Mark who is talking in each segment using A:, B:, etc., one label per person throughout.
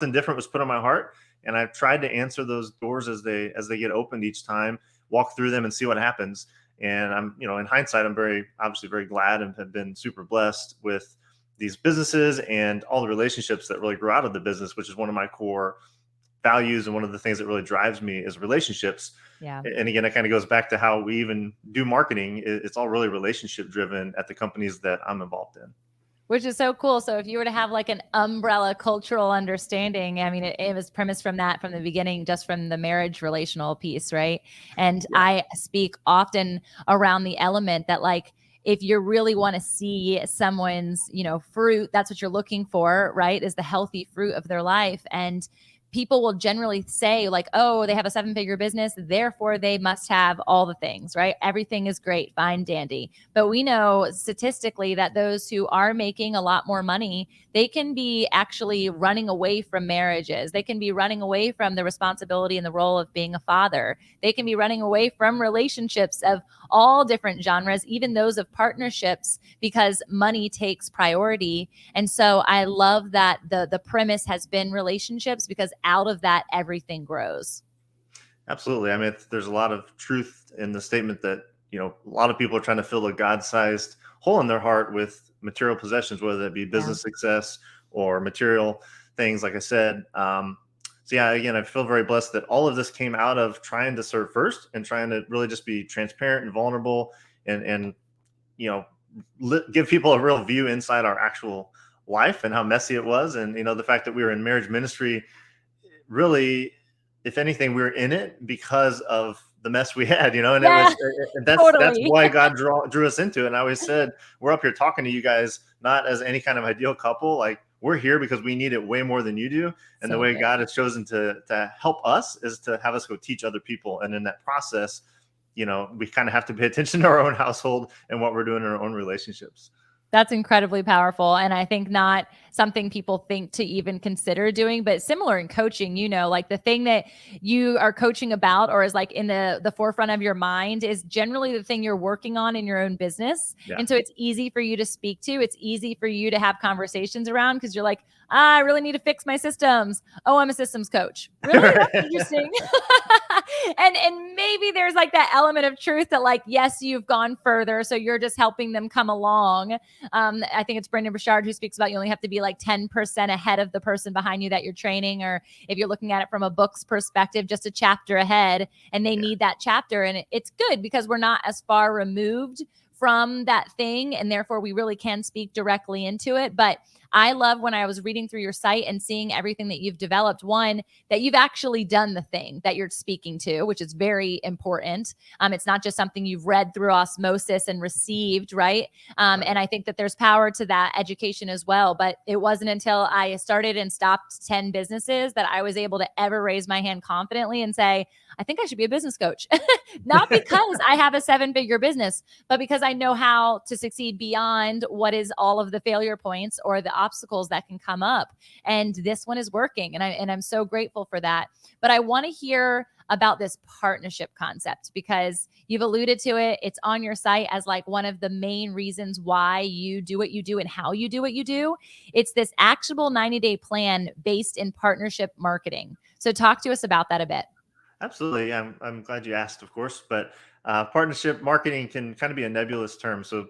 A: different was put on my heart, and I've tried to answer those doors as they get opened each time, walk through them and see what happens. And I'm, in hindsight, I'm obviously very glad and have been super blessed with these businesses and all the relationships that really grew out of the business, which is one of my core values. And one of the things that really drives me is relationships.
B: Yeah.
A: And again, it kind of goes back to how we even do marketing. It's all really relationship driven at the companies that I'm involved in.
B: Which is so cool. So if you were to have like an umbrella cultural understanding, I mean, it was premised from the beginning, just from the marriage relational piece, right? And yeah. I speak often around the element that, like, if you really want to see someone's, fruit, that's what you're looking for, right? Is the healthy fruit of their life. And people will generally say, like, oh, they have a 7-figure business, therefore they must have all the things, right? Everything is great, fine, dandy. But we know statistically that those who are making a lot more money, they can be actually running away from marriages. They can be running away from the responsibility and the role of being a father. They can be running away from relationships of all different genres, even those of partnerships, because money takes priority. And so I love that the premise has been relationships, because out of that, everything grows.
A: Absolutely. I mean, there's a lot of truth in the statement that, a lot of people are trying to fill a God-sized hole in their heart with material possessions, whether that be business success or material things, like I said. So yeah, again, I feel very blessed that all of this came out of trying to serve first and trying to really just be transparent and vulnerable and give people a real view inside our actual life and how messy it was. And, the fact that we were in marriage ministry, really, if anything, we were in it because of the mess we had, and that's why God drew us into it. And I always said, we're up here talking to you guys, not as any kind of ideal couple. Like, we're here because we need it way more than you do. And the way God has chosen to help us is to have us go teach other people. And in that process, we kind of have to pay attention to our own household and what we're doing in our own relationships.
B: That's incredibly powerful. And I think not something people think to even consider doing, but similar in coaching, like the thing that you are coaching about or is like in the forefront of your mind is generally the thing you're working on in your own business. Yeah. And so it's easy for you to speak to. It's easy for you to have conversations around because you're like, I really need to fix my systems. Oh, I'm a systems coach. Really? That's interesting. And maybe there's like that element of truth that, like, yes, you've gone further. So you're just helping them come along. I think it's Brendon Burchard who speaks about you only have to be like 10% ahead of the person behind you that you're training, or if you're looking at it from a book's perspective, just a chapter ahead, and they need that chapter. And it's good because we're not as far removed from that thing, and therefore we really can speak directly into it. But I love when I was reading through your site and seeing everything that you've developed, one, that you've actually done the thing that you're speaking to, which is very important. It's not just something you've read through osmosis and received, right? And I think that there's power to that education as well. But it wasn't until I started and stopped 10 businesses that I was able to ever raise my hand confidently and say, I think I should be a business coach. Not because I have a 7-figure business, but because I know how to succeed beyond what is all of the failure points or the obstacles that can come up. And this one is working. And I'm so grateful for that. But I want to hear about this partnership concept because you've alluded to it. It's on your site as like one of the main reasons why you do what you do and how you do what you do. It's this actionable 90-day plan based in partnership marketing. So talk to us about that a bit.
A: Absolutely. I'm glad you asked, of course, but partnership marketing can kind of be a nebulous term. So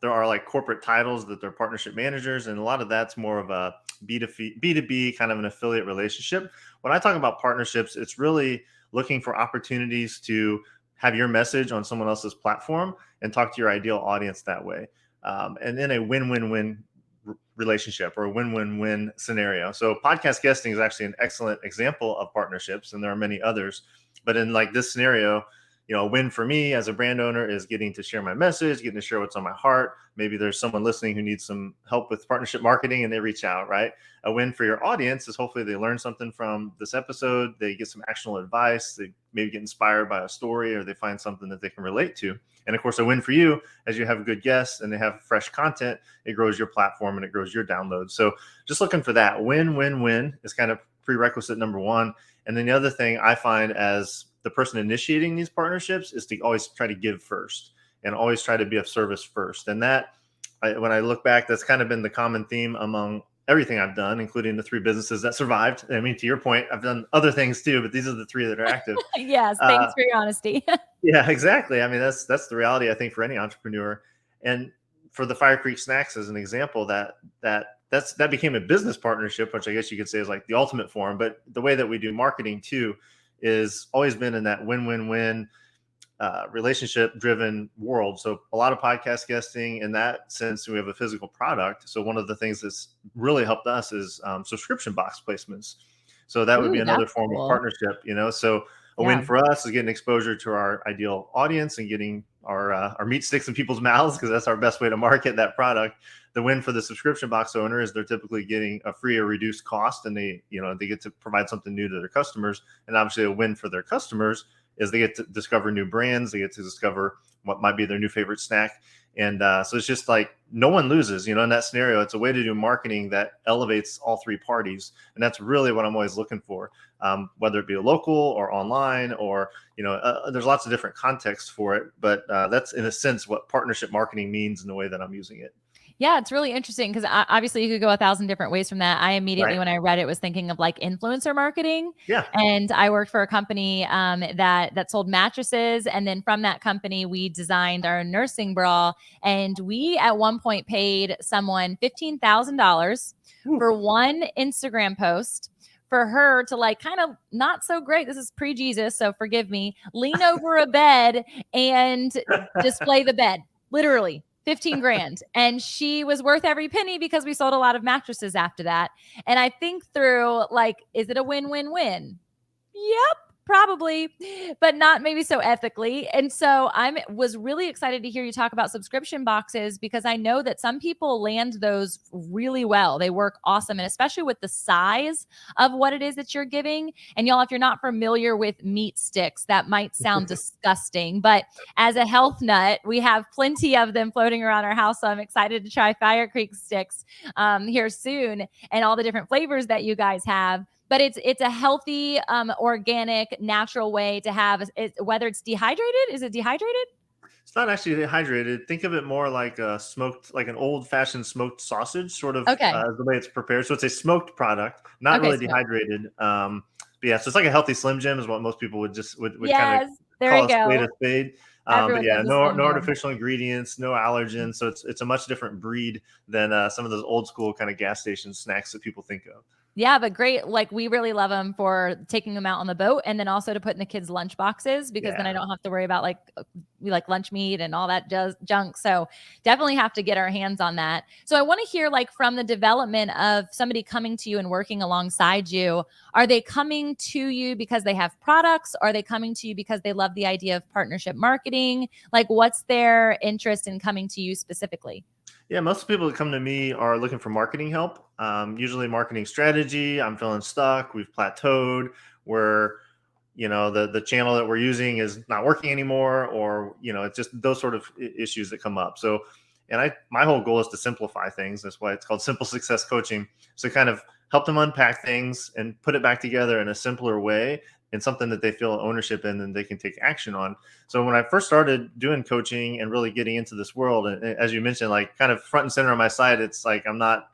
A: there are like corporate titles that they're partnership managers, and a lot of that's more of a B2B kind of an affiliate relationship. When I talk about partnerships, it's really looking for opportunities to have your message on someone else's platform and talk to your ideal audience that way. And then a win-win-win relationship or a win-win-win scenario. So podcast guesting is actually an excellent example of partnerships, and there are many others. But in like this scenario, a win for me as a brand owner is getting to share my message, getting to share what's on my heart. Maybe there's someone listening who needs some help with partnership marketing and they reach out, right? A win for your audience is hopefully they learn something from this episode. They get some actionable advice. They maybe get inspired by a story or they find something that they can relate to. And of course, a win for you as you have good guests and they have fresh content, it grows your platform and it grows your downloads. So just looking for that win-win-win is kind of prerequisite number one. And then the other thing I find as the person initiating these partnerships is to always try to give first and always try to be of service first. And that, when I look back, that's kind of been the common theme among everything I've done, including the 3 businesses that survived. I mean, to your point, I've done other things too, but these are the 3 that are active.
B: Yes,
A: Uh,
B: thanks for your honesty.
A: yeah, exactly. I mean, that's the reality, I think, for any entrepreneur. And for the Fire Creek Snacks as an example, that became a business partnership, which I guess you could say is like the ultimate form. But the way that we do marketing too is always been in that win-win-win relationship driven world. So a lot of podcast guesting in that sense. We have a physical product. So one of the things that's really helped us is subscription box placements. So that would be
B: Ooh,
A: another
B: that's
A: form of
B: cool.
A: partnership, so a win
B: Yeah.
A: for us is getting exposure to our ideal audience and getting our meat sticks in people's mouths, because that's our best way to market that product. The win for the subscription box owner is they're typically getting a free or reduced cost, and they get to provide something new to their customers. And obviously, a win for their customers is they get to discover new brands, they get to discover what might be their new favorite snack. And so it's just like no one loses, in that scenario. It's a way to do marketing that elevates all 3 parties. And that's really what I'm always looking for, whether it be local or online, or, there's lots of different contexts for it. But that's in a sense what partnership marketing means in the way that I'm using it.
B: Yeah, it's really interesting because obviously you could go 1,000 different ways from that. I immediately,
A: Right.
B: when I read it, was thinking of like influencer marketing.
A: Yeah.
B: And I worked for a company that sold mattresses, and then from that company, we designed our nursing bra. And we at one point paid someone $15,000
A: Woo.
B: for one Instagram post, for her to like kind of not so great. This is pre-Jesus, so forgive me. Lean over a bed and display the bed, literally. 15 grand. And she was worth every penny because we sold a lot of mattresses after that. And I think through like, is it a win-win-win? Yep, probably, but not maybe so ethically. And so I was really excited to hear you talk about subscription boxes, because I know that some people land those really well. They work awesome. And especially with the size of what it is that you're giving. And y'all, if you're not familiar with meat sticks, that might sound disgusting, but as a health nut, we have plenty of them floating around our house. So I'm excited to try Fire Creek sticks here soon, and all the different flavors that you guys have. But it's a healthy, organic, natural way to have it, whether it's dehydrated. Is it dehydrated?
A: It's not actually dehydrated. Think of it more like a smoked, like an old-fashioned smoked sausage, sort of
B: Okay.
A: the way it's prepared. So it's a smoked product, not
B: Okay.
A: really
B: So
A: dehydrated. But yeah, so it's like a healthy Slim Jim is what most people would kind of
B: yes, there we
A: call a spade
B: go.
A: a spade. But
B: Everyone
A: yeah,
B: loves a
A: no
B: Slim Jim.
A: artificial ingredients, no allergens. So it's a much different breed than some of those old school kind of gas station snacks that people think of.
B: Yeah, but great. Like we really love them for taking them out on the boat, and then also to put in the kids' lunch boxes, because then I
A: Yeah.
B: don't have to worry about like we like lunch meat and all that junk. So definitely have to get our hands on that. So I want to hear like from the development of somebody coming to you and working alongside you. Are they coming to you because they have products? Are they coming to you because they love the idea of partnership marketing? Like what's their interest in coming to you specifically?
A: Yeah, most people that come to me are looking for marketing help. Usually marketing strategy. I'm feeling stuck. We've plateaued. We're, the channel that we're using is not working anymore, or, it's just those sort of issues that come up. So, and my whole goal is to simplify things. That's why it's called Simple Success Coaching. So kind of help them unpack things and put it back together in a simpler way, and something that they feel ownership in and they can take action on. So when I first started doing coaching and really getting into this world, and as you mentioned, like kind of front and center on my side, it's like I'm not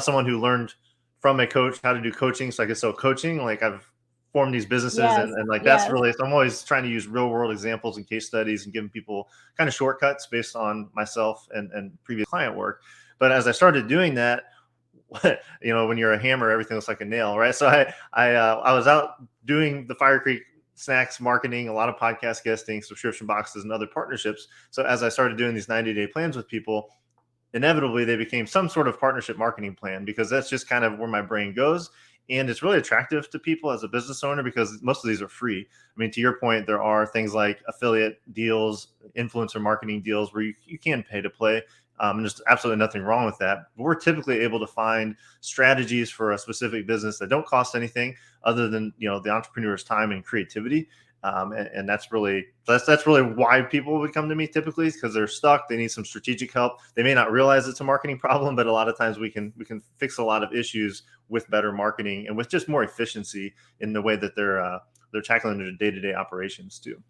A: someone who learned from a coach how to do coaching, so I could sell coaching. Like I've formed these businesses,
B: Yes.
A: and like that's
B: Yes.
A: really, so I'm always trying to use real world examples and case studies and giving people kind of shortcuts based on myself and previous client work. But as I started doing that, when you're a hammer, everything looks like a nail, right? So I was out doing the Fire Creek snacks marketing, a lot of podcast guesting, subscription boxes, and other partnerships. So as I started doing these 90-day plans with people, inevitably they became some sort of partnership marketing plan, because that's just kind of where my brain goes. And it's really attractive to people as a business owner, because most of these are free. I mean, to your point, there are things like affiliate deals, influencer marketing deals where you can pay to play. And there's absolutely nothing wrong with that. But we're typically able to find strategies for a specific business that don't cost anything other than the entrepreneur's time and creativity. And that's really why people would come to me typically, because they're stuck. They need some strategic help. They may not realize it's a marketing problem, but a lot of times we can fix a lot of issues with better marketing and with just more efficiency in the way that they're tackling their day-to-day operations too.